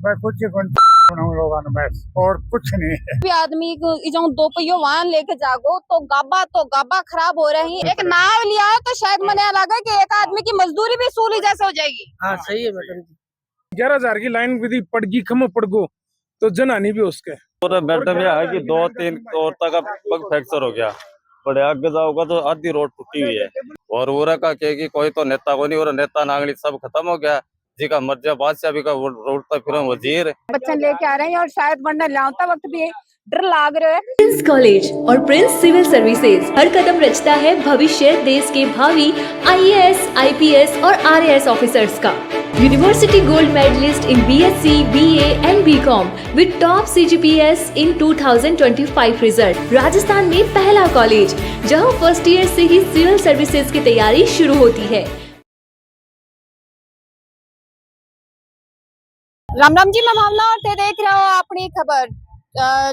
कुछ लोग बस और कुछ नहीं है। भी आदमी जो दो पहियो वाहन लेके जागो तो गाबा खराब हो रही है। एक नाव लिया हो तो शायद मैंने लगा कि एक आदमी की मजदूरी भी सूली जैसे हो जाएगी। हाँ सही है मैडम जी। 11,000 की लाइन विधि पड़गी खम पड़गो तो जनहानि भी उसके। और मैडम यह है कि 2-3 औरतों का पग फ्रैक्चर हो गया, बड़े आगे जाओगा तो आधी रोड टूटी हुई है। और वो का कि कोई तो नेता को नहीं, और नेता नागरिक सब खत्म हो गया जी का मर्जा बादशाह भी का रोडता फिर वजीर बच्चन लेके आ रहे हैं और शायद बनने लाता वक्त भी डर लाग रहा है। प्रिंस कॉलेज और प्रिंस सिविल सर्विसेज हर कदम रचता है भविष्य देश के भावी IAS, IPS और RAS ऑफिसर्स का। University gold medallist in BSc, BA and BCom with top CGPS in 2025 result. Rajasthan में पहला कॉलेज जहां फर्स्ट ईयर से ही सिविल सर्विसेज की तैयारी शुरू होती है। राम राम जी, मैं भावना और ते देख रहे हो अपनी खबर।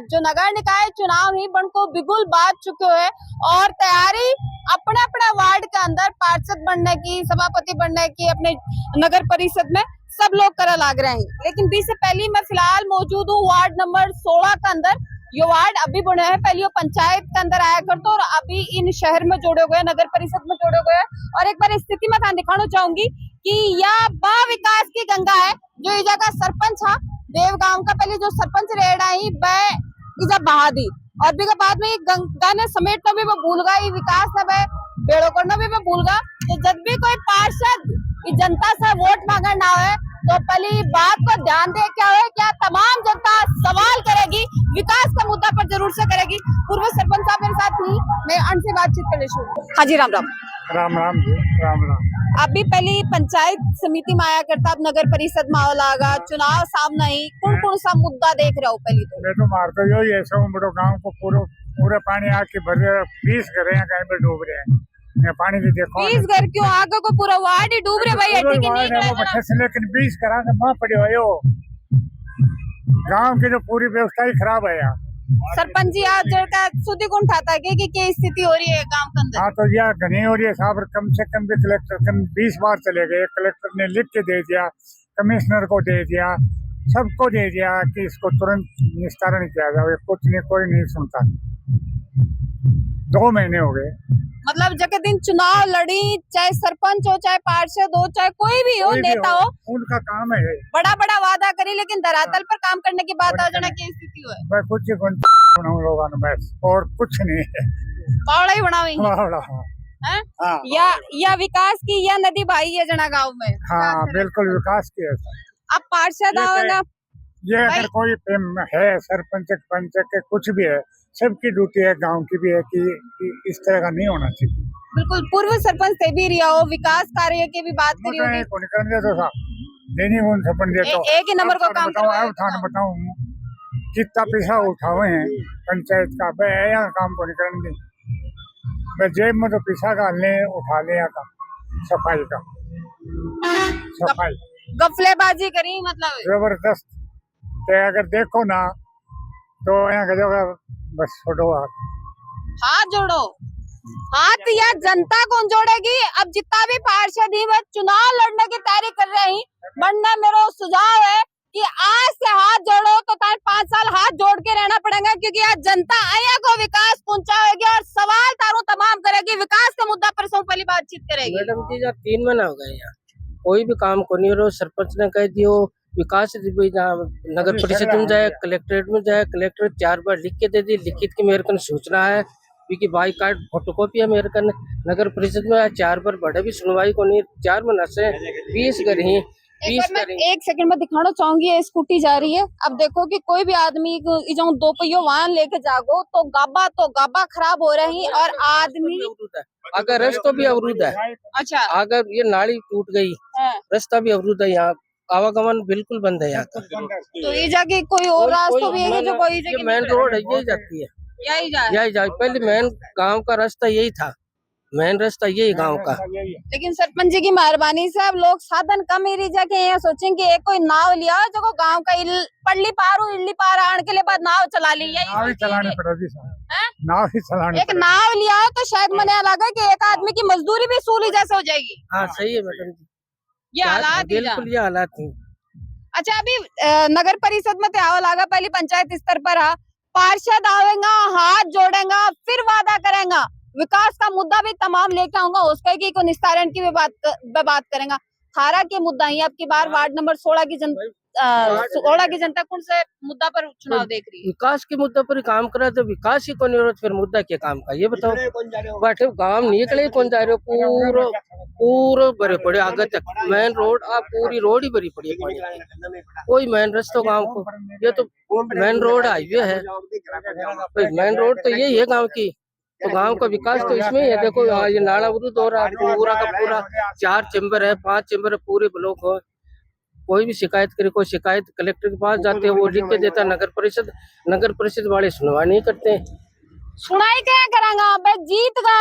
जो नगर निकाय चुनाव ही बन को बिगुल बात चुके हुए और तैयारी अपने अपने वार्ड के अंदर पार्षद बनने की, सभापति बनने की, अपने नगर परिषद में सब लोग करा लाग रहे हैं। लेकिन बीच से पहले मैं फिलहाल मौजूद हूँ वार्ड नंबर 16 के अंदर। ये वार्ड अभी बने हैं, पहले वो पंचायत के अंदर आया करते और अभी इन शहर में जोड़े गए, नगर परिषद में जोड़े गए। और एक बार स्थिति में दिखाना चाहूंगी कि यह बा विकास की गंगा है। जो इजा का सरपंच है देवगांव का, पहले जो सरपंच रेड आई इजा बहादी और भी बाद में गंगा ने समेटना भी वो भूल गई, विकास ने वह बेड़ो करना भी मैं भूल गया। तो जब भी कोई पार्षद जनता से वोट मांगने ना है तो पहली बात को ध्यान दे क्या है, क्या तमाम जनता सवाल करेगी, विकास का मुद्दा पर जरूर से करेगी। पूर्व सरपंच साहब मेरे साथ ही, मैं उनसे बातचीत करने शुरू। हाँ जी, राम राम। राम राम जी, राम राम। अभी पहले पंचायत समिति में आया करता, अब नगर परिषद में लागा, चुनाव सामने ही, कौन सा मुद्दा देख रहे हो? पहले तो मैं तो मारता जो ये सब बड़ो गांव को पूरा पानी आके भर 20 घर हैं कहीं पे डूब रहे हैं। मैं पानी भी देखो 20 घर क्यों? आगे को पूरा वार्ड ही डूब रहे भाई। लेकिन 20 करा के मां पड़े हो, गांव की जो पूरी व्यवस्था ही खराब है यार। सरपंच जी आज का सुधी कौन उठाता है कि क्या स्थिति हो रही है गांव के अंदर? हाँ तो यह घनी हो रही है साहब, कम से कम भी कलेक्टर 20 बार चले गए, कलेक्टर ने लिख के दे दिया, कमिश्नर को दे दिया, सबको दे दिया कि इसको तुरंत निस्तारण किया जाए, कुछ नहीं, कोई नहीं सुनता। 2 महीने हो गए। मतलब जगह दिन चुनाव लड़ी, चाहे सरपंच हो, चाहे पार्षद हो, चाहे कोई भी हो, नेता हो, उनका काम है बड़ा बड़ा वादा करी, लेकिन धरातल पर काम करने की बात आ जाना की स्थिति हुआ है। कुछ लोग बस और कुछ नहीं है। बावड़ा ही बनावी है? या विकास की या नदी भाई है जना गाँव में। हाँ बिल्कुल विकास की है। अब पार्षद आओ ना, ये अगर कोई है सरपंच पंच के कुछ भी है, सबकी ड्यूटी है, गांव की भी है कि इस तरह का नहीं होना चाहिए। बिल्कुल। पूर्व सरपंच से भी रिया हो, विकास कार्य की भी बात करी होगी। एक ही नंबर को काम बताऊं कितना पैसा उठावे हैं पंचायत का, यहाँ काम को नहीं करने मैं जेब में तो पैसा डालने उठा ले आता, सफाई का सफाई गफलेबाजी करी, मतलब जबरदस्त। तो अगर देखो ना तो यहाँ का बस छोड़ो, हाथ जोड़ो। हाथ या जनता कौन जोड़ेगी? अब जितना भी पार्षद ही वह चुनाव लड़ने की तैयारी कर रहे हैं, बनना मेरा सुझाव है कि आज से हाथ जोड़ो तो 5 साल हाथ जोड़ के रहना पड़ेगा, क्योंकि आज जनता आया को विकास पहुंचाएगी और सवाल तारों तमाम करेगी, विकास के मुद्दा पर सब पहली बातचीत करेगी। मैडम जी 3 महीना हो गए यहाँ कोई भी काम को नहीं हो, सरपंच ने कह दियो विकास नगर परिषद में जाए, कलेक्ट्रेट में जाए, कलेक्टर 4 बार लिख के दे दी, लिखित की मेरे को सूचना है क्योंकि बाई कार्ड फोटोकॉपी है मेरे कन। नगर परिषद में 4 बार बड़े भी सुनवाई को नहीं, 4 महीना से 20 घर ही 20 घर। एक सेकंड में दिखाना चाहूंगी, ये स्कूटी जा रही है। अब देखो कि कोई भी आदमी जो 2 पहियों वाहन लेके जागो तो गाबा खराब हो रही है और आदमी अगर रास्ता भी अवरुद्ध है। अच्छा, अगर ये नाली टूट गई, रास्ता भी अवरुद्ध है, यहाँ आवागमन बिल्कुल बंद है यहाँ का। तो ये जाके कोई और रास्ता भी है जो कोई मेन रोड है, यही जाती है, यही जा पहले मेन गांव का रास्ता यही था, मेन रास्ता यही गांव का। लेकिन सरपंच जी की मेहरबानी से अब लोग साधन कम ही जाके यहाँ सोचेंगे एक कोई नाव लिया जो गांव का पल्ली पार इल्ली पार आने के लिए बाद नाव चला ली, नाव ही चलानी पड़ेगी, नाव ही चलानी। एक नाव लिया तो शायद मैंने लगा कि एक आदमी की मजदूरी भी सूली जैसे हो जाएगी। हाँ सही है मैडम जी, ये हालात बिल्कुल ये हालात है। अच्छा अभी नगर परिषद में त्याव लागा पहले पंचायत स्तर पर हा पार्षद आवेगा हाथ जोड़ेगा फिर वादा करेगा विकास का मुद्दा भी तमाम लेके आऊंगा उसका की को निस्तारण की भी बात करेंगे। थारा के मुद्दा ही अब की बार वार्ड नंबर 16 की जनता कौन से मुद्दा पर चुनाव देख रही है? विकास के मुद्दे पर ही काम करा तो विकास ही कौन हो फिर मुद्दा क्या काम का ये बताओ। बैठे गांव निकले कौन जा रहे हो पूरा भरे पड़े आगे तक मेन रोड पूरी रोड ही भरी पड़ी है पानी की। कोई मेन रास्ता गांव को ये तो मेन रोड हाईवे है मेन रोड तो यही है गांव की तो गांव का विकास तो इसमें ही है। देखो ये नाला अवरुद्ध हो रहा है पूरा का पूरा 4 चैम्बर है 5 चैम्बर है पूरे ब्लॉक हो कोई भी शिकायत करे कोई शिकायत कलेक्टर के पास जाते हैं वो लिख के देता नगर परिषद वाले सुनवाई नहीं करते। सुनाई क्या करेंगे बे जीत गा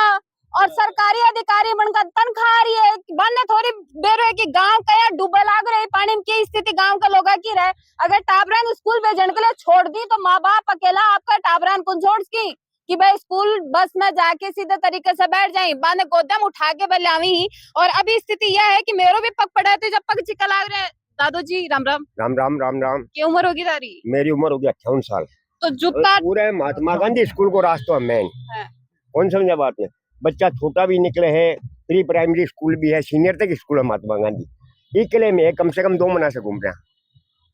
और सरकारी अधिकारी बनकर तनख्वाह रही है बनने थोड़ी देर है कि गांव कया डूबे लाग रहे पानी की स्थिति गांव का लोग की रहे। अगर टाबरान स्कूल भेजने के लिए छोड़ दी तो माँ बाप अकेला आपका टाबरान को छोड़ की कि भाई स्कूल बस में जाके सीधे तरीके से बैठ जाए बाद में गोदम उठा के बलियावी ही। और अभी स्थिति यह है कि मेरो भी पग पड़ा है जब पग चिकल आ रहे। दादू जी राम राम राम राम राम राम। क्या उम्र होगी तारी? मेरी उम्र होगी 58 साल। तो जूता पूरे महात्मा गांधी स्कूल को रास्ता मेन कौन समझा बात में बच्चा छोटा भी निकले है प्री प्राइमरी स्कूल भी है सीनियर तक स्कूल है महात्मा गांधी एक किले में कम से कम 2 महीना से घूम रहे हैं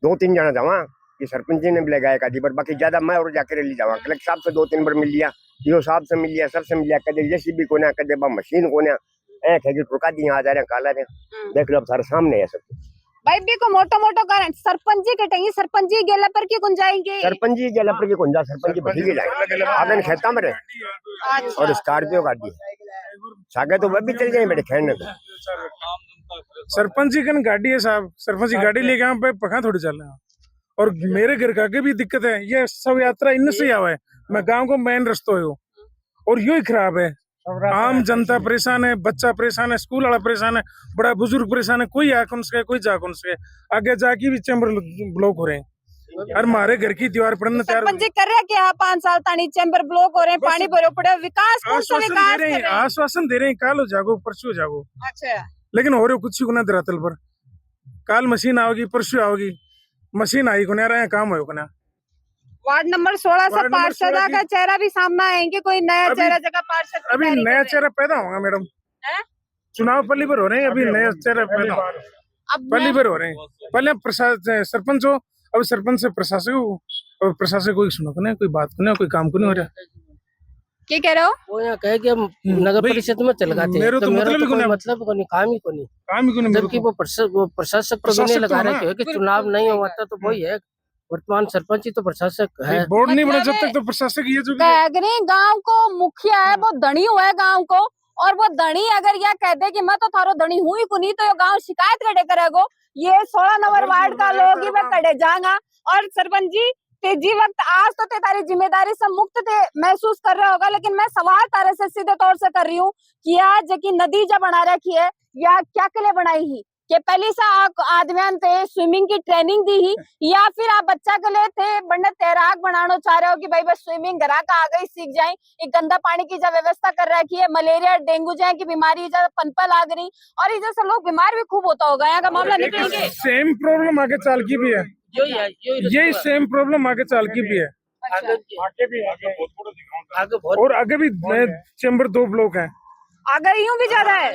2-3 जना जावा कि सरपंच जी ने भी लगाया का पर बाकी ज्यादा मैं और जाकर ले जावा कलेक्टर साहब से 2-3 बार मिल लिया यो साहब से मिल लिया सबसे मिल लिया कदे जेसीबी को ना कदे मशीन को ना एक है कि टुका दी आ जा रहे काला रहे देख लो अब सारे सामने है सब भाई भी को मोटो कारण सरपंच जी कटेंगे सरपंच जी गेला पर की कुन जाएंगे सरपंच जी गेला पर की कुन जा सरपंच जी बठी के जाएंगे आगे खेता में और स्कॉर्पियो गाड़ी सागे तो वह भी चल जाए बेटे खेलने तो सरपंच जी कन गाड़ी है साहब सरपंच जी गाड़ी लेके यहाँ पे पका थोड़ी चल रहे हैं और मेरे घर का के भी दिक्कत है ये सब यात्रा इनसे से आवा है मैं गांव को मेन रास्ता हो और यू ही खराब है आम जनता परेशान है बच्चा परेशान है स्कूल वाला परेशान है बड़ा बुजुर्ग परेशान है कोई आ कौन सके कोई जा कौन सके आगे जाके भी चैम्बर ब्लॉक हो रहे हैं और हमारे घर की दीवार पड़ने तैयार सरपंच जी कर रहे क्या 5 साल तानी चैम्बर ब्लॉक हो रहे हैं पानी भरो पड़े विकास कौन सा विकास कर रहे हैं आश्वासन दे रहे हैं काल हो जागो परसों हो जागो अच्छा लेकिन हो रहे कुछ ही गुना धरातल पर काल मशीन आओगी परसों आओगी मशीन आई को रहा है काम हो ना। वार्ड नंबर 16 से पार्षद का चेहरा भी सामने आएंगे कोई नया चेहरा जगह पार्षद अभी नया चेहरा पैदा होगा मैडम चुनाव पल्ली पर हो रहे हैं अभी नया चेहरा पैदा पल्ली पर हो रहे हैं पहले सरपंच हो अब सरपंच से प्रशासक हो और प्रशासक कोई सुनो को कोई बात को कोई काम को नहीं हो रहा। क्या कह रहे हो? वो यहाँ कहे कि हम नगर परिषद में चल गाते हैं तो मेरा तो कोई मतलब को नहीं काम ही को नहीं जबकि वो प्रशासक को भी नहीं लगा रहे हैं कि चुनाव नहीं हुआ था तो वही है वर्तमान सरपंच ही तो प्रशासक है बोर्ड नहीं बना जब तक तो प्रशासक ये जो गांव को मुखिया है वो धनी हुआ है गांव को और वो धनी अगर यह कहते कि मैं तो थारो धनी हूँ ही को नहीं तो ये गांव शिकायत कटे करेगो ये 16 नंबर वार्ड का लोग ही मैं कटे जाएगा। और सरपंच जी तेजी वक्त आज तो ते तारी जिम्मेदारी से मुक्त थे महसूस कर रहा होगा लेकिन मैं सवाल तारे से सीधे तौर से कर रही हूँ कि आज की नदी जब बना रखी है या क्या के लिए बनाई ही कि पहले से आदमियान थे स्विमिंग की ट्रेनिंग दी ही या फिर आप बच्चा के लिए थे बड़े तैराक बनाना चाह रहे हो कि भाई बस स्विमिंग घरा का आ गई सीख जाए एक गंदा पानी की जब व्यवस्था कर रखी है मलेरिया डेंगू जाए की बीमारी जब पनपल आ गई और इधर से लोग बीमार भी खूब होता होगा यहाँ का मामला निकलेंगे सेम प्रॉब्लम आगे चाल की भी है यही सेम प्रॉब्लम आगे चाल की भी है और आगे भी चैम्बर 2 ब्लॉक है आगे यूं भी ज्यादा है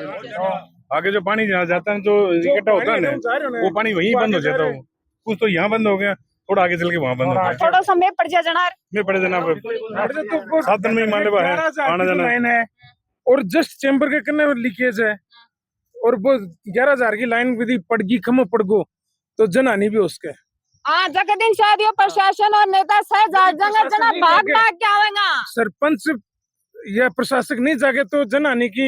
आगे जो पानी जाता है जो इकट्ठा होता है ना वो पानी वहीं बंद हो जाता है कुछ तो यहाँ बंद हो गया थोड़ा आगे चल के वहाँ बंद हो गया थोड़ा सा में पड़ जा जनार मैं पड़े जाना 7 दिन में मान ले आना जाना है और जस्ट चैम्बर के कन्ने लीकेज है और वो 11,000 की लाइन विधि पड़गी खम पड़गो तो जनहानि भी उसके हाँ जगह दिन शादियों प्रशासन और नेता सह जना भाग के आवेगा सरपंच या प्रशासक नहीं जागे तो जनहानि की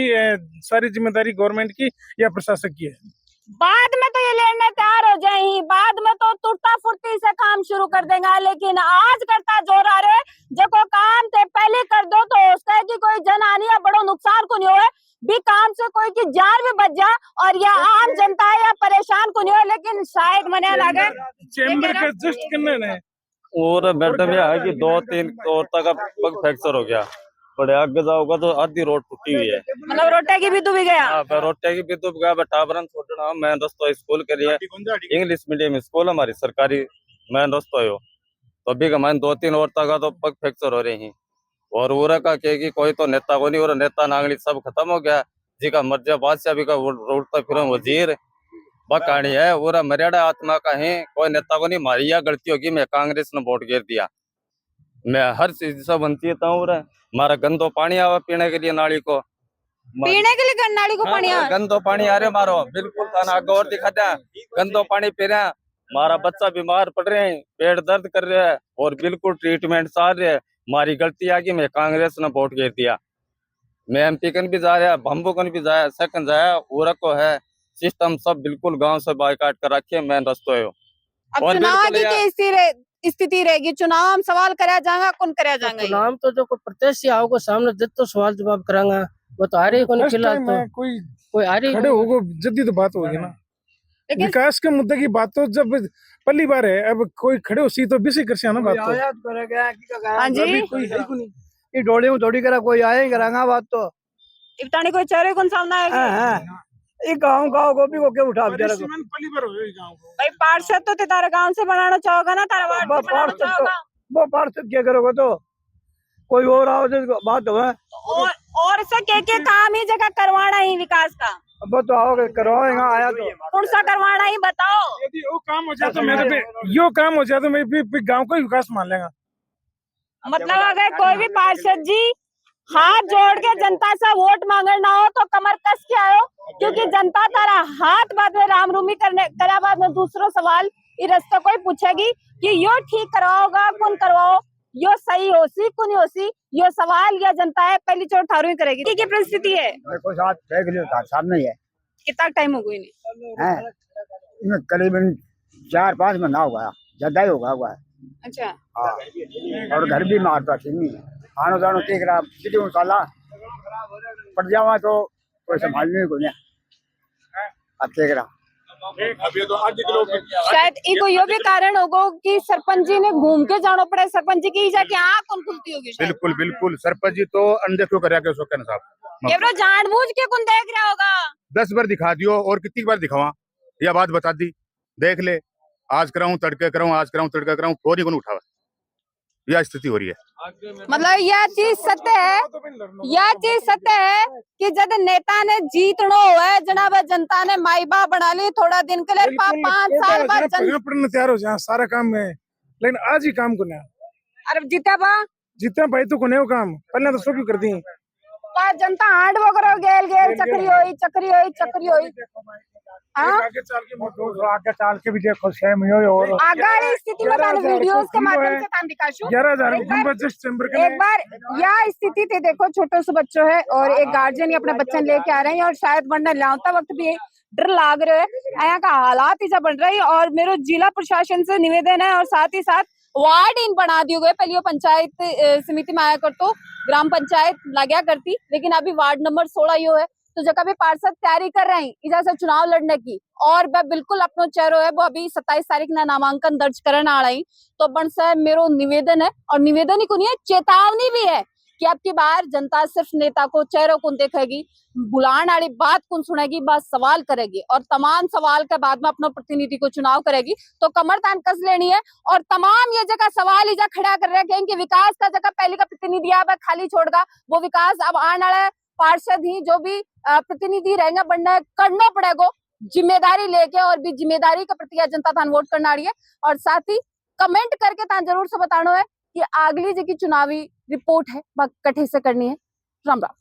सारी जिम्मेदारी गवर्नमेंट की या प्रशासक की है बाद में तो ये लेने तैयार हो जाएंगी बाद में तो तुरता फुर्ती से काम शुरू कर देगा लेकिन आज करता जोर आ रहे जो काम थे पहले कर दो तो उसका है कि कोई जनहानि या बड़ो नुकसान को नहीं हो भी काम से कोई की जान भी बच जा और या आम जनता या परेशान को नहीं हो लेकिन शायद मने लगे चैम्बर का जस्ट करने और मैडम यह है कि 2-3 औरतों का पग फ्रैक्चर हो गया बड़े आगे जाओगा तो आधी रोड टूटी हुई है। मतलब रोटे की भी डूबी गया। हाँ, पर रोटे की भी तो गया, टाबरन छोड़ना मेन रस्तो स्कूल के लिए इंग्लिश मीडियम स्कूल हमारी सरकारी मेन रस्तो है। तो अभी का मैंने 2-3 और तक तो पग फ्रैक्चर हो रहे हैं। और उरा का कि कोई तो नेता को नहीं, और नेता नांगली सब खत्म हो गया। जी का मर्जा बादशाह भी का उड़ता फिर वजीर बकानी है। उरा मर्यादा आत्मा का है, कोई नेता को नहीं। मारी या गलती होगी, मैं कांग्रेस ने वोट गिर दिया। मैं हर चीज से वंचित हूँ। हमारा गंदो पानी आवा पीने के लिए नाली को, पीने के लिए नाली को पानी आ गंदो पानी आ रहे मारो बिल्कुल थाना आगे और दिखा दिया। गंदो पानी पी रहे हैं, हमारा बच्चा बीमार पड़ रहे हैं, पेट दर्द कर रहे हैं और बिल्कुल ट्रीटमेंट चाह रहे हैं। हमारी गलती आ गई, मैं कांग्रेस ने वोट गिर दिया। मैं एमपी कन भी जा रहा, भम्बू कन भी जाया, सेकंड जाया, उरा को है सिस्टम सब बिल्कुल गांव से बाइकाट कर रखे मेन रस्तो है। अब और चुनाव बिल्कुल की यार- स्थिति रहेगी। चुनाव हम सवाल करा जाएगा, कौन करा जाएगा? चुनाव तो जो कोई प्रत्याशी आओगे सामने जित तो सवाल जवाब करांगा, वो तो आ रही को नहीं फर्स्ट फिलहाल टाइम तो है, कोई कोई आ रही खड़े होगो जल्दी तो बात होगी ना। लेकिन विकास के मुद्दे की बात तो जब पहली बार है, अब कोई खड़े हो सी तो बिसी कर ना बात तो। हाँ जी, अभी कोई है ही नहीं। डोली में थोड़ी करा कोई आए करांगा बात तो इफ्तानी कोई चेहरे कौन सामने आएगा? ये गाँव को भी को क्या उठा बेचारा को। परिसीमन पहली बार हुई गांव को। भाई पार्षद तो तारा गांव से बनाना चाहोगा ना, तारा वार्ड से बनाना चाहोगा। वो पार्षद क्या करोगे तो कोई और आओ तो बात हो है। और से के काम ही जगह करवाना ही विकास का, अब तो आओगे करवाएगा आया तो कौन सा करवाना ही बताओ। यदि वो काम हो जाए तो मेरे पे यो काम हो जाए तो मैं भी गांव का ही विकास मान लेगा। मतलब अगर कोई भी पार्षद जी हाथ जोड़ के जनता से वोट मांगना हो तो कमर कस के आयो, क्योंकि जनता तारा हाथ बाद में रामरूमी करा बाद में दूसरो सवाल ये रास्ता कोई पूछेगी कि यो ठीक करवाओगा कौन करवाओ, यो सही होसी कौन होसी, यो सवाल या जनता है पहली चोट थारू ही करेगी। की परिस्थिति है? देखो साथ देख लो सामने ही है, कितना टाइम हो गई हैं इनमें करीबन 4-5 महीना होगा, ज्यादा ही होगा। अच्छा, हाँ, और घर भी मारता नहीं, आनो जानो देख रहा सीधे साला पड़ जावा तो कोई संभालने को नहीं। अब देख रहा शायद इको यो भी कारण होगो कि सरपंच जी ने घूम के जानो पड़े, सरपंच जी की जाके आँख कौन खुलती होगी शायद। बिल्कुल बिल्कुल सरपंच जी तो अनदेखो कर के सोकन साहब ये ब्रो जानबूझ के कौन देख रहा होगा? 10 बार दिखा दियो और कितनी बार दिखावा, यह बात बता दी देख ले, आज कराऊं तड़के कराऊं, आज कराऊं तड़के कराऊं, कोई नहीं उठावा, यह स्थिति हो रही है। मतलब यह चीज सत्य है कि जब नेता ने जीतनो है जनाब, जनता ने माई बाप बना ली थोड़ा दिन के लिए, 5 साल बाद पढ़ने तैयार हो जाए सारा काम में, लेकिन आज ही काम को नहीं अरे जीता बा जितना भाई तो कोने काम पहले तो शुरू कर दी। जनता हांड वो करो गेल चक्री होई हाँ? आगे चाल के भी देखो सेम ही हो। और आगे स्थिति में मैंने वीडियोस के माध्यम से काम दिखाशु 11,000 एक बार यह स्थिति थे, देखो छोटे से बच्चों है और एक गार्जियन अपने बच्चे लेके आ रहे हैं और शायद बनने लाता वक्त भी डर लाग रहे है, यहाँ का हालात ऐसा बन रही है। और मेरे जिला प्रशासन से निवेदन है और साथ ही साथ वार्ड इन बना दिए गए, पहले वो पंचायत समिति में आया कर तो ग्राम पंचायत लाग्या करती, लेकिन अभी वार्ड नंबर 16 यो है। तो जगह भी पार्षद तैयारी कर रहे हैं इधर से चुनाव लड़ने की, और वह बिल्कुल अपनो चेहरो है वो अभी 27 तारीख ना नामांकन दर्ज करने आ रही। तो बन से मेरो निवेदन है, और निवेदन ही को नहीं है, चेतावनी भी है कि अब की बार जनता सिर्फ नेता को चेहरों को देखेगी, बुलाने वाली बात कौन सुनेगी, बस सवाल करेगी और तमाम सवाल के बाद में अपने प्रतिनिधि को चुनाव करेगी। तो कमर तान कस लेनी है और तमाम ये जगह सवाल इजा खड़ा कर रहे हैं कि विकास का जगह पहले का प्रतिनिधि अब खाली छोड़गा, वो विकास अब आने वाले पार्षद ही जो भी प्रतिनिधि रहेंगे बनने करना पड़ेगा जिम्मेदारी लेके, और भी जिम्मेदारी का प्रति जनता थान वोट करना रही है। और साथ ही कमेंट करके तान जरूर से बताना है कि अगली जी की चुनावी रिपोर्ट है वह कठे से करनी है। राम राम।